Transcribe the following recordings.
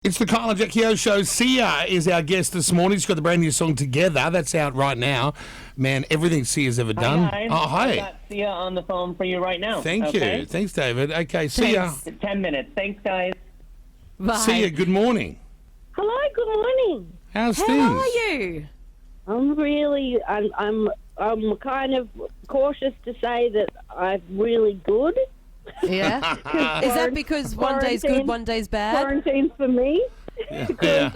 It's the Kyle and Jackie O show. Sia is our guest this morning. She's got the brand new song Together. That's out right now. Man, everything Sia's ever done. Hi, guys. Oh, hi. I've got Sia on the phone for you right now. Thank you. Thanks, David. Okay, Sia. 10 minutes. Thanks, guys. Bye. Sia, good morning. Hello, good morning. How's How things? are you? I'm kind of cautious to say that I'm really good. Yeah. Is that because one day's good, one day's bad? Quarantine for me. Yeah.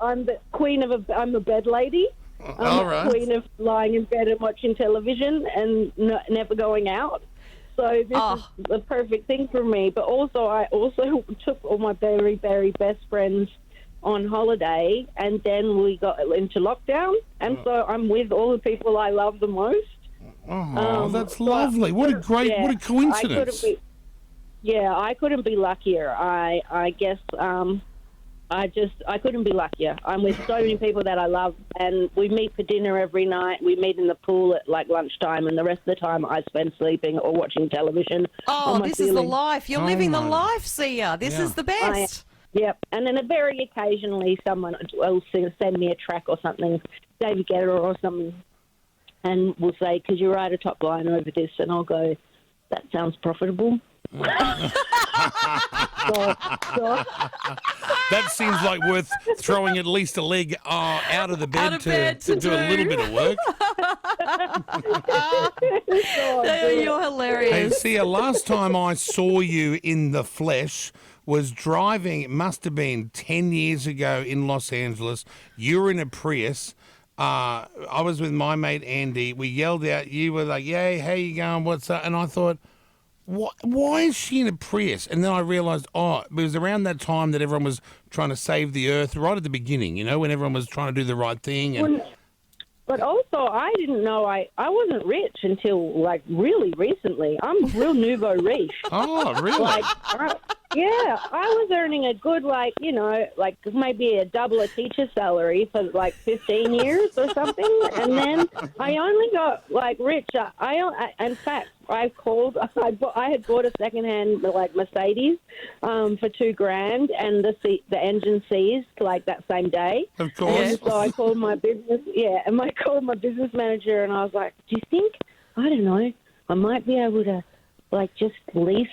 I'm the queen of I'm a bed lady. I'm All the right. queen of lying in bed and watching television and never going out. So this is the perfect thing for me. But also, I also took all my very, very best friends on holiday, and then we got into lockdown, and so I'm with all the people I love the most. Oh, that's lovely. What a coincidence. I couldn't be luckier. I guess I couldn't be luckier. I'm with so many people that I love, and we meet for dinner every night. We meet in the pool at like lunchtime, and the rest of the time I spend sleeping or watching television. Oh, this is the life. You're living the life, Sia. This is the best. Yep, and then very occasionally someone will send me a track or something, David Guetta or something, and will say, could you write a top line over this? And I'll go, that sounds profitable. That seems like worth throwing at least a leg out of the bed, to do a little bit of work. You're hilarious. Hey, Sia, last time I saw you in the flesh was driving, it must have been 10 years ago in Los Angeles. You were in a Prius. I was with my mate Andy. We yelled out. You were like, "Yay, how you going? What's up?" And I thought, why is she in a Prius? And then I realised, it was around that time that everyone was trying to save the earth, right at the beginning, when everyone was trying to do the right thing. And but also, I didn't know I wasn't rich until, like, really recently. I'm real nouveau riche. Oh, really? I was earning a good, maybe a double a teacher salary for, 15 years or something. And then I only got, rich. In fact, I had bought a secondhand, Mercedes for $2,000, and the engine seized, that same day. Of course. And so I called my business, called my business manager, and I was like, do you think, I don't know, I might be able to, just lease,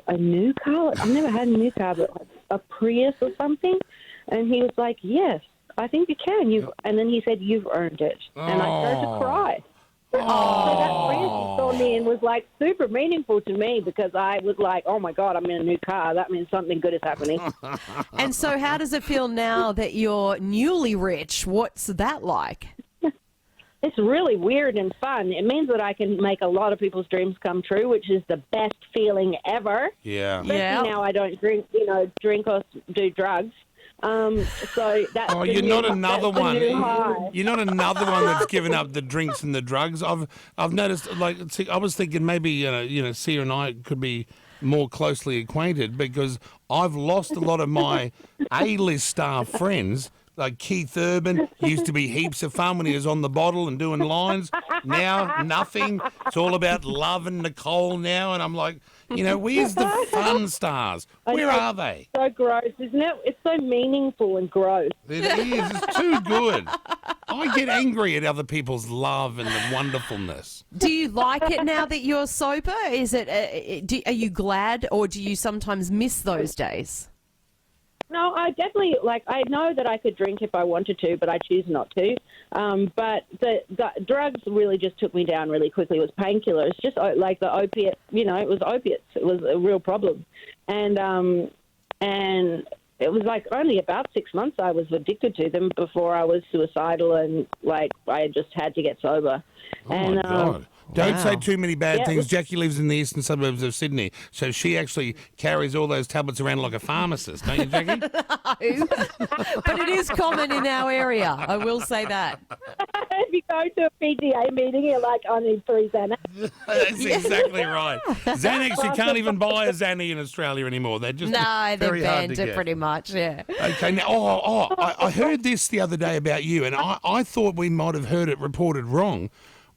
a new car? I've never had a new car, but a Prius or something. And he was like, yes, I think you can. And then he said, you've earned it. And I started to cry. So that Prius he saw me and was, super meaningful to me, because I was like, oh, my God, I'm in a new car. That means something good is happening. And so how does it feel now that you're newly rich? What's that like? It's really weird and fun. It means that I can make a lot of people's dreams come true, which is the best feeling ever. Yeah. Especially now I don't drink or do drugs. So that's you're not another one. You're not another one that's given up the drinks and the drugs. I've noticed. I was thinking maybe Sia and I could be more closely acquainted, because I've lost a lot of my A-list star friends. Like Keith Urban used to be heaps of fun when he was on the bottle and doing lines. Now, nothing. It's all about Love and Nicole now. And I'm like, where's the fun stars? Where are they? So gross, isn't it? It's so meaningful and gross. It is. It's too good. I get angry at other people's love and the wonderfulness. Do you like it now that you're sober? Is it? Are you glad, or do you sometimes miss those days? No, I definitely, I know that I could drink if I wanted to, but I choose not to. But the drugs really just took me down really quickly. It was painkillers, just like the opiate, it was opiates. It was a real problem. And it was only about 6 months I was addicted to them before I was suicidal, and I just had to get sober. Oh, my God. Don't say too many bad things. Jackie lives in the eastern suburbs of Sydney, so she actually carries all those tablets around like a pharmacist, don't you, Jackie? No, but it is common in our area, I will say that. If you go to a PTA meeting, you're like, I need 3 Xanax. That's exactly right. Xanax, you can't even buy a Xanny in Australia anymore. They're just they're very hard banned to it get. pretty much, yeah. Okay, now, I heard this the other day about you, and I thought we might have heard it reported wrong.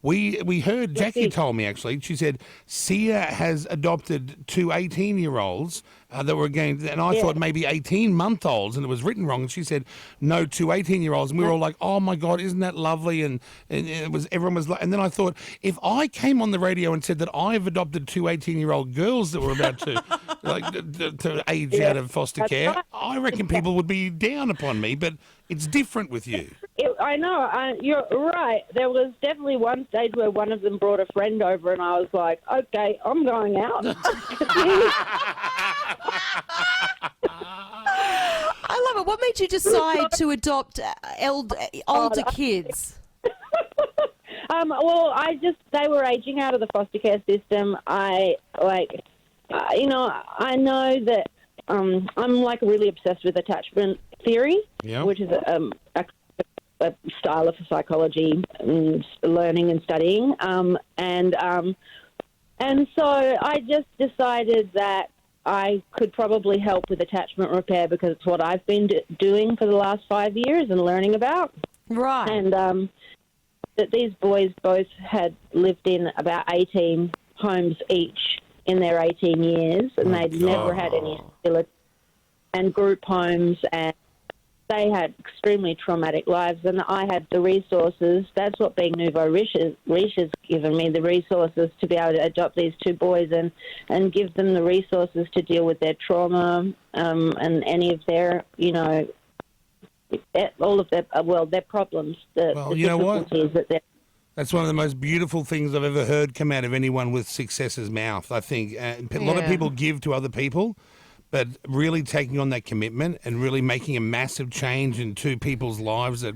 We heard, Jackie told me actually, she said Sia has adopted two 18-year-olds that were again, and I thought maybe 18-month-olds, and it was written wrong. And she said, no, two 18-year-olds. And we were all like, oh my God, isn't that lovely? And it was, everyone was like, and then I thought, if I came on the radio and said that I've adopted two 18-year-old girls that were about to, to age out of foster care, I reckon people would be down upon me, but it's different with you. I know. You're right. There was definitely one stage where one of them brought a friend over, and I was like, okay, I'm going out. I love it. What made you decide to adopt older kids? Well, they were aging out of the foster care system. I know that I'm like really obsessed with attachment theory, which is a style of psychology and learning and studying. And so I just decided that I could probably help with attachment repair because it's what I've been doing for the last 5 years and learning about. Right. And that these boys both had lived in about 18 homes each in their 18 years, and they'd never had any stability, and group homes, and they had extremely traumatic lives, and I had the resources. That's what being Nouveau Riche has given me, the resources to be able to adopt these two boys and give them the resources to deal with their trauma and any of their, all of their problems. You know what? That that's one of the most beautiful things I've ever heard come out of anyone with success's mouth, I think. A lot of people give to other people, but really taking on that commitment and really making a massive change in two people's lives that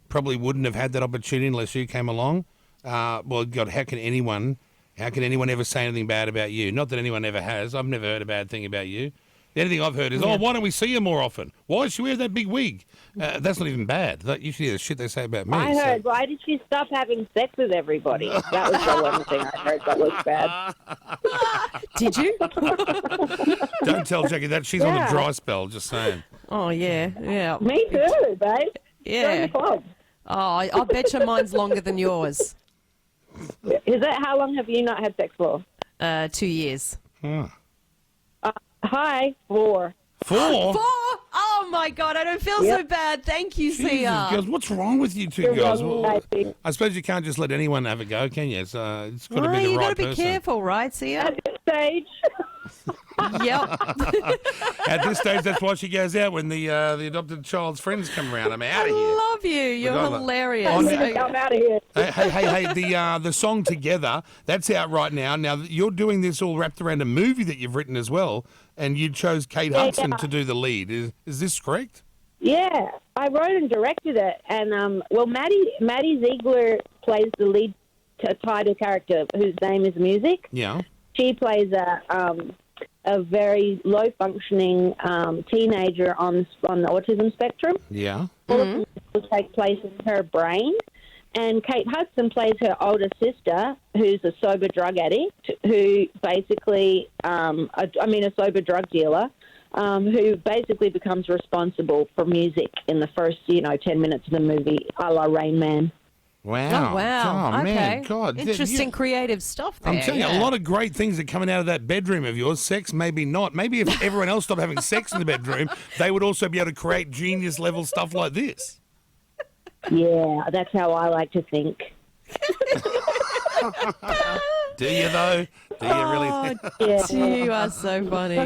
probably wouldn't have had that opportunity unless you came along. Well, God, how can anyone ever say anything bad about you? Not that anyone ever has. I've never heard a bad thing about you. The only thing I've heard is, why don't we see her more often? Why does she wear that big wig? That's not even bad. You should hear the shit they say about me. I heard, why did she stop having sex with everybody? That was the one thing I heard that was bad. Did you? Don't tell Jackie that. She's on a dry spell, just saying. Oh, yeah. Me too, babe. Yeah. Oh, I bet you mine's longer than yours. Is that, how long have you not had sex for? 2 years. Huh. Hi, 4. 4? 4? Oh, my God. I don't feel so bad. Thank you, Sia. Girls, what's wrong with you two girls? Well, I suppose you can't just let anyone have a go, can you? It's got to be the right person. You got to be careful, right, Sia? At this stage. Yep. At this stage, that's why she goes out when the adopted child's friends come around. I'm out of here. I love you. You're hilarious. I'm out of here. Hey, the song Together, that's out right now. Now, you're doing this all wrapped around a movie that you've written as well, and you chose Kate Hudson to do the lead. Is this correct? Yeah, I wrote and directed it. And, Maddie Ziegler plays the lead title character, whose name is Music. Yeah. She plays a very low-functioning teenager on the autism spectrum. Yeah. All of this will take place in her brain. And Kate Hudson plays her older sister, who's a sober drug addict, who basically, a sober drug dealer, who basically becomes responsible for music in the first, 10 minutes of the movie, a la Rain Man. Wow. Oh, wow. Oh, okay. man. God. Interesting creative stuff there. I'm telling you, a lot of great things are coming out of that bedroom of yours. Sex, maybe not. Maybe if everyone else stopped having sex in the bedroom, they would also be able to create genius-level stuff like this. Yeah, that's how I like to think. Do you, though? Do you really? Yeah. You are so funny.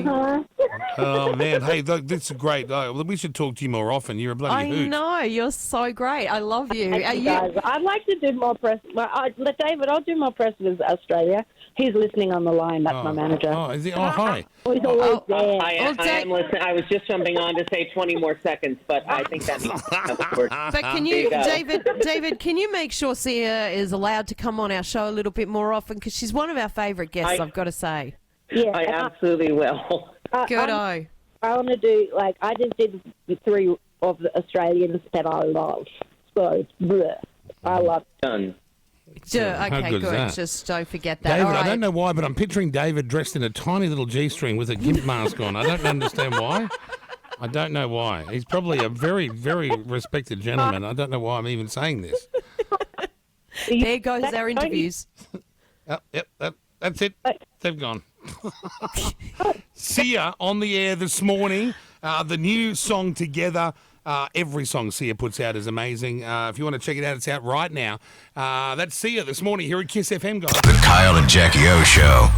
Oh, man. Hey, look, this is great. We should talk to you more often. You're a bloody hoot. I know. You're so great. I love you. Thank you guys. I'd like to do more press. David, I'll do more press with Australia. He's listening on the line. That's my manager. Oh, is he? Oh, hi. He's always there. I am listening. I was just jumping on to say 20 more seconds, but I think that needs to work. But can you, David, can you make sure Sia is allowed to come on our show a little bit more often? Because she's one of our favourite guests, I've got to say. Yeah, I absolutely will. Good I want to do, I just did 3 of the Australians that I love. So, I love Done. Okay, good is that? Just don't forget that. David, All right. I don't know why, but I'm picturing David dressed in a tiny little G-string with a gimp mask on. I don't understand why. I don't know why. He's probably a very, very respected gentleman. I don't know why I'm even saying this. There goes our interviews. Yep, that's it. They've gone. Sia on the air this morning. The new song Together. Every song Sia puts out is amazing. If you want to check it out, it's out right now. That's Sia this morning here at Kiss FM, guys. The Kyle and Jackie O Show.